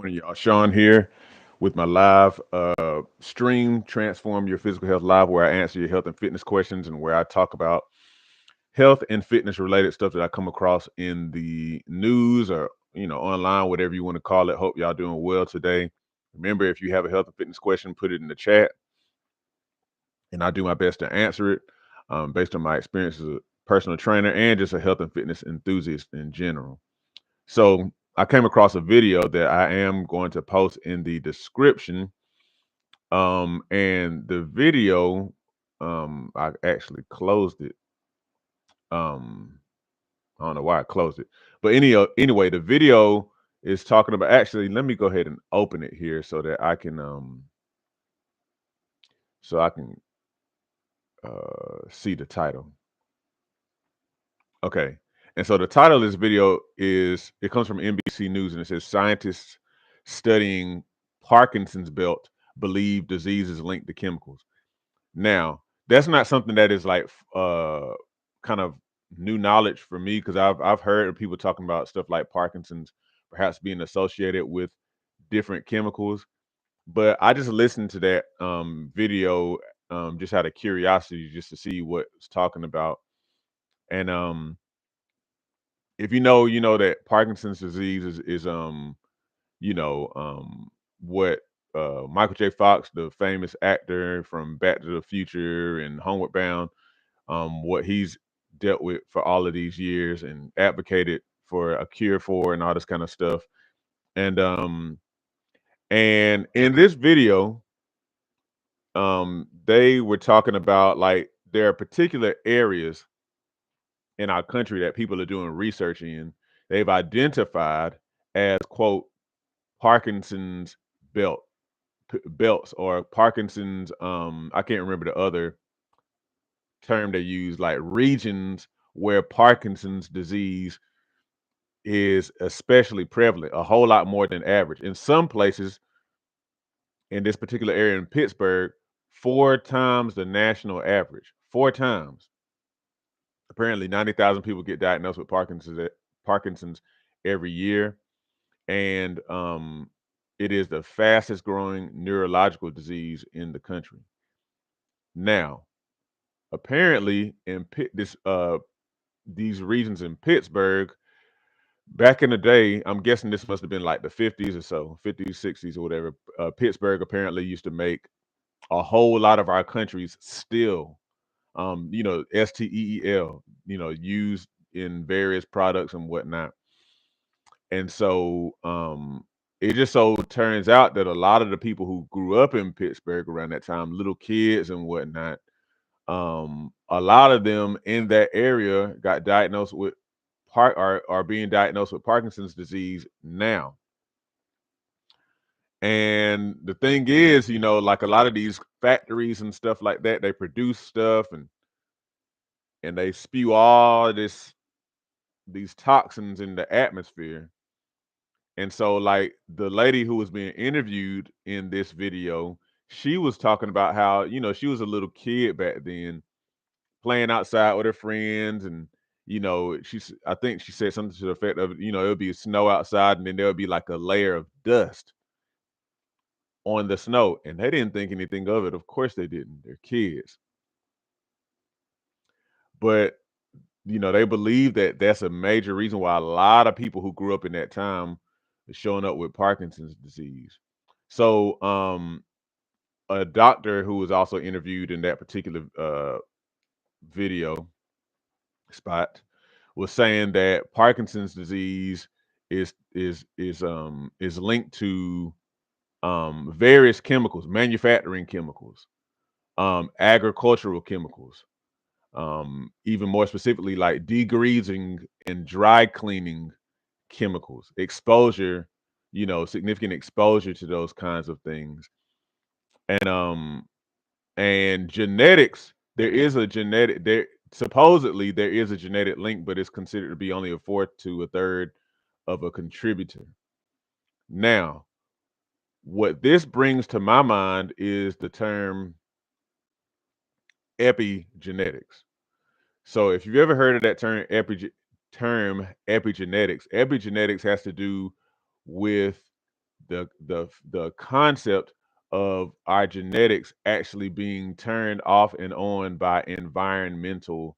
Morning, y'all. Sean here with my live stream, Transform Your Physical Health Live, where I answer your health and fitness questions and where I talk about health and fitness related stuff that I come across in the news or online, whatever you want to call it. Hope y'all doing well today. Remember, if you have a health and fitness question, put it in the chat, and I do my best to answer it based on my experience as a personal trainer and just a health and fitness enthusiast in general. So I came across a video that I am going to post in the description. And the video, I actually closed it. Um, I don't know why I closed it, but anyway, the video is talking about. Actually, let me go ahead and open it here so that I can see the title. Okay, and so the title of this video is it comes from NBC News and it says scientists studying Parkinson's belt believe disease is linked to chemicals. Now, that's not something that is like kind of new knowledge for me because I've heard of people talking about stuff like Parkinson's perhaps being associated with different chemicals. But I just listened to that video just out of curiosity, just to see what it's talking about. And if you know that Parkinson's disease is what Michael J. Fox, the famous actor from Back to the Future and Homeward Bound, what he's dealt with for all of these years and advocated for a cure for and all this kind of stuff. And and in this video, they were talking about like there are particular areas in our country that people are doing research in. They've identified as quote Parkinson's belt belts or Parkinson's. I can't remember the other term they use, like regions where Parkinson's disease is especially prevalent, a whole lot more than average. In some places, in this particular area in Pittsburgh, four times the national average. Four times. Apparently, 90,000 people get diagnosed with Parkinson's every year, and it is the fastest growing neurological disease in the country. Now, apparently, in these regions in Pittsburgh, back in the day, I'm guessing this must have been like the 50s or so, 50s, 60s or whatever. Pittsburgh apparently used to make a whole lot of our country's steel, STEEL, used in various products and whatnot. And so it just so turns out that a lot of the people who grew up in Pittsburgh around that time, little kids and whatnot, a lot of them in that area got diagnosed with are being diagnosed with Parkinson's disease now. And the thing is, like a lot of these factories and stuff like that, they produce stuff and they spew all these toxins in the atmosphere. And so like the lady who was being interviewed in this video, she was talking about how, she was a little kid back then playing outside with her friends and I think she said something to the effect of, it would be snow outside and then there would be like a layer of dust on the snow, and they didn't think anything of it. Of course they didn't. They're kids. But they believe that that's a major reason why a lot of people who grew up in that time are showing up with Parkinson's disease. So a doctor who was also interviewed in that particular video spot was saying that Parkinson's disease is linked to various chemicals, manufacturing chemicals, agricultural chemicals, even more specifically like degreasing and dry cleaning chemicals, exposure, significant exposure to those kinds of things. And genetics, there supposedly there is a genetic link, but it's considered to be only a fourth to a third of a contributor. Now, what this brings to my mind is the term epigenetics. So if you've ever heard of that term epigenetics, epigenetics has to do with the concept of our genetics actually being turned off and on by environmental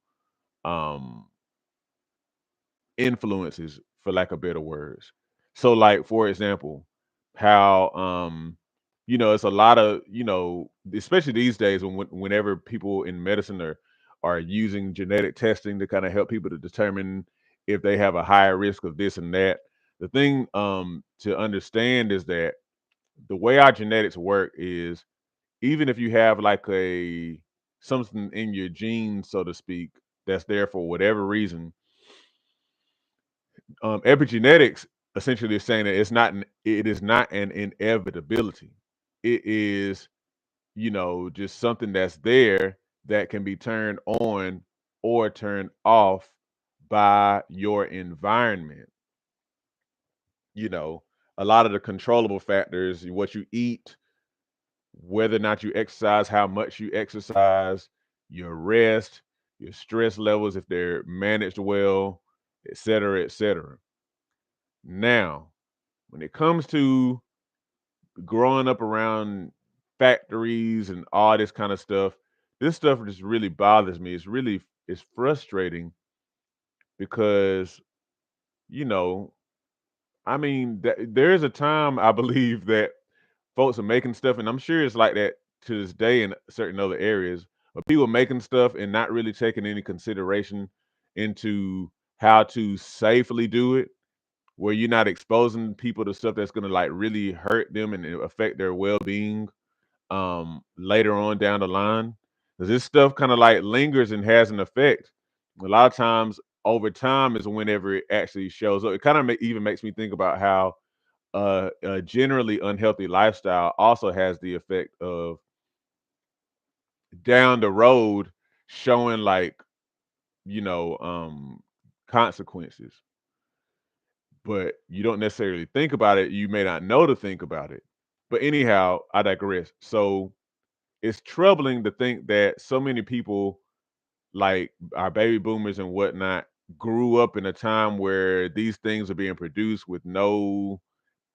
um influences, for lack of better words. So like for example, how it's a lot of, especially these days whenever people in medicine are using genetic testing to kind of help people to determine if they have a higher risk of this and that. The thing to understand is that the way our genetics work is, even if you have like a something in your genes, so to speak, that's there for whatever reason, epigenetics essentially is saying that it is not an inevitability. It is, just something that's there that can be turned on or turned off by your environment. You know, a lot of the controllable factors, what you eat, whether or not you exercise, how much you exercise, your rest, your stress levels, if they're managed well, et cetera, et cetera. Now, when it comes to growing up around factories and all this kind of stuff, this stuff just really bothers me. It's frustrating because, you know, I mean, there's a time I believe that folks are making stuff, and I'm sure it's like that to this day in certain other areas, but people making stuff and not really taking any consideration into how to safely do it, where you're not exposing people to stuff that's gonna like really hurt them and affect their well-being later on down the line. Because this stuff kind of like lingers and has an effect. A lot of times over time is whenever it actually shows up. It kind of even makes me think about how a generally unhealthy lifestyle also has the effect of down the road showing like, you know, consequences, but you don't necessarily think about it. You may not know to think about it. But anyhow, I digress. So it's troubling to think that so many people, like our baby boomers and whatnot, grew up in a time where these things are being produced with no,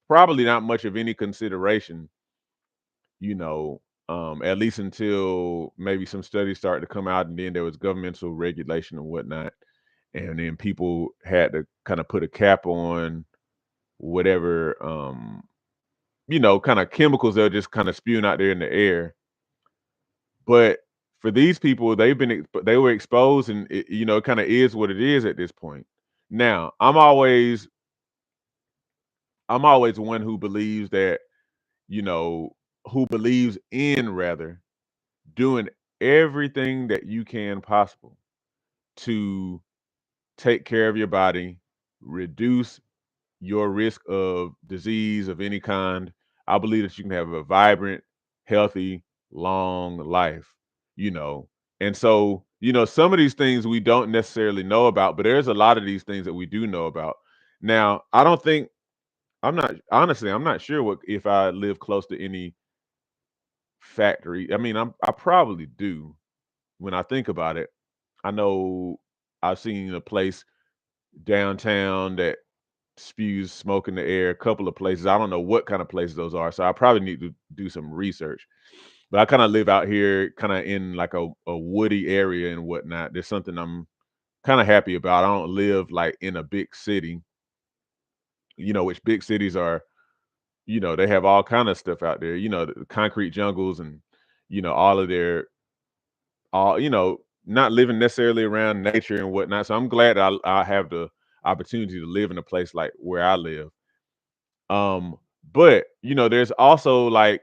probably not much of any consideration, you know, at least until maybe some studies started to come out and then there was governmental regulation and whatnot. And then people had to kind of put a cap on whatever, kind of chemicals they're just kind of spewing out there in the air. But for these people, they were exposed, and it kind of is what it is at this point. Now, I'm always one who believes that, you know, who believes in rather doing everything that you can possible to take care of your body, reduce your risk of disease of any kind. I believe that you can have a vibrant, healthy, long life, you know. And so, some of these things we don't necessarily know about, but there's a lot of these things that we do know about. Now, I don't think I'm not sure what if I live close to any factory. I mean, I probably do when I think about it. I know I've seen a place downtown that spews smoke in the air, a couple of places. I don't know what kind of places those are, so I probably need to do some research. But I kind of live out here, kind of in like a woody area and whatnot. There's something I'm kind of happy about. I don't live like in a big city, which big cities are, they have all kind of stuff out there, the concrete jungles and, all of their, all, not living necessarily around nature and whatnot. So I'm glad I have the opportunity to live in a place like where I live. Um, but there's also like,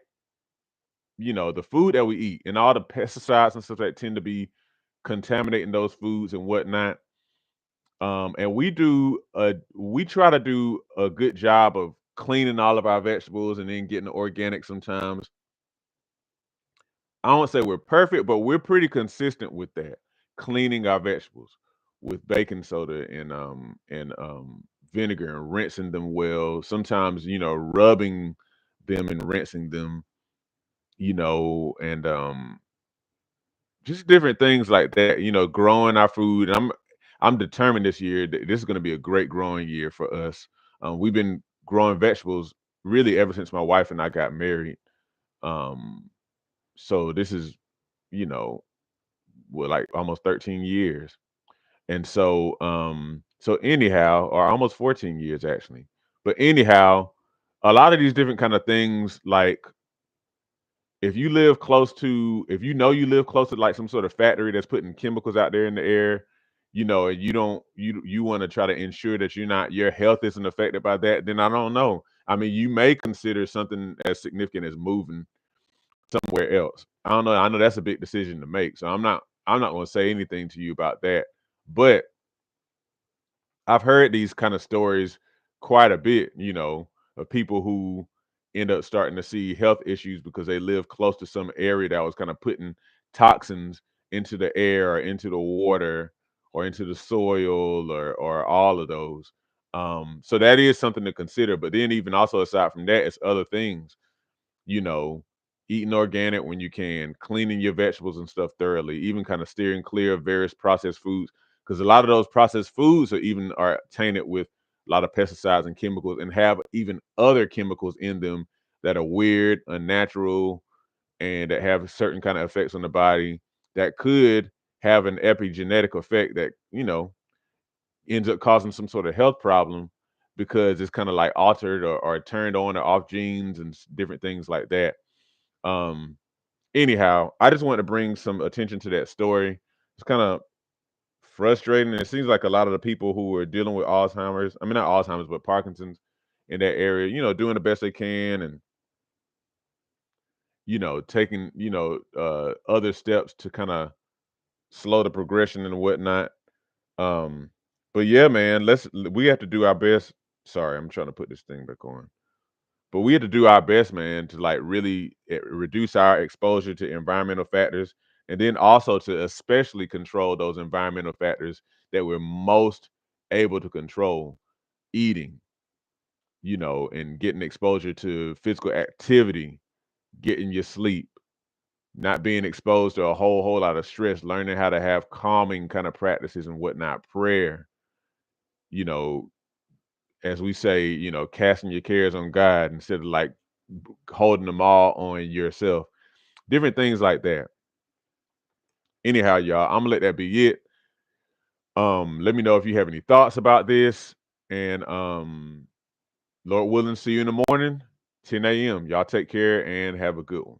the food that we eat and all the pesticides and stuff that tend to be contaminating those foods and whatnot. And we try to do a good job of cleaning all of our vegetables and then getting organic sometimes. I don't say we're perfect, but we're pretty consistent with that. Cleaning our vegetables with baking soda and vinegar and rinsing them well. Sometimes, rubbing them and rinsing them, and just different things like that, growing our food. And I'm determined this year that this is going to be a great growing year for us. We've been growing vegetables really ever since my wife and I got married. Um, so this is, you know, well, like almost 13 years. And so, so anyhow, or almost 14 years actually. But anyhow, a lot of these different kind of things, like if you know you live close to like some sort of factory that's putting chemicals out there in the air, and you don't you want to try to ensure that your health isn't affected by that, then I don't know. I mean, you may consider something as significant as moving somewhere else. I don't know. I know that's a big decision to make. So I'm not going to say anything to you about that. But I've heard these kind of stories quite a bit, of people who end up starting to see health issues because they live close to some area that was kind of putting toxins into the air or into the water or into the soil or all of those. So that is something to consider. But then even also aside from that, it's other things, you know, eating organic when you can, cleaning your vegetables and stuff thoroughly, even kind of steering clear of various processed foods, because a lot of those processed foods are tainted with a lot of pesticides and chemicals and have even other chemicals in them that are weird, unnatural, and that have certain kind of effects on the body that could have an epigenetic effect that, ends up causing some sort of health problem because it's kind of like altered or turned on or off genes and different things like that. um, Anyhow, I just wanted to bring some attention to that story. It's kind of frustrating, and it seems like a lot of the people who are dealing with Alzheimer's, I mean not Alzheimer's, but Parkinson's in that area, doing the best they can and taking other steps to kind of slow the progression and whatnot. Um, but yeah, man, we have to do our best. Sorry, I'm trying to put this thing back on. But we have to do our best, man, to like really reduce our exposure to environmental factors, and then also to especially control those environmental factors that we're most able to control: eating, and getting exposure to physical activity, getting your sleep, not being exposed to a whole lot of stress, learning how to have calming kind of practices and whatnot, prayer, you know, as we say, casting your cares on God instead of like holding them all on yourself. Different things like that. Anyhow, y'all, I'm gonna let that be it. Let me know if you have any thoughts about this. And Lord willing, see you in the morning, 10 a.m. Y'all take care and have a good one.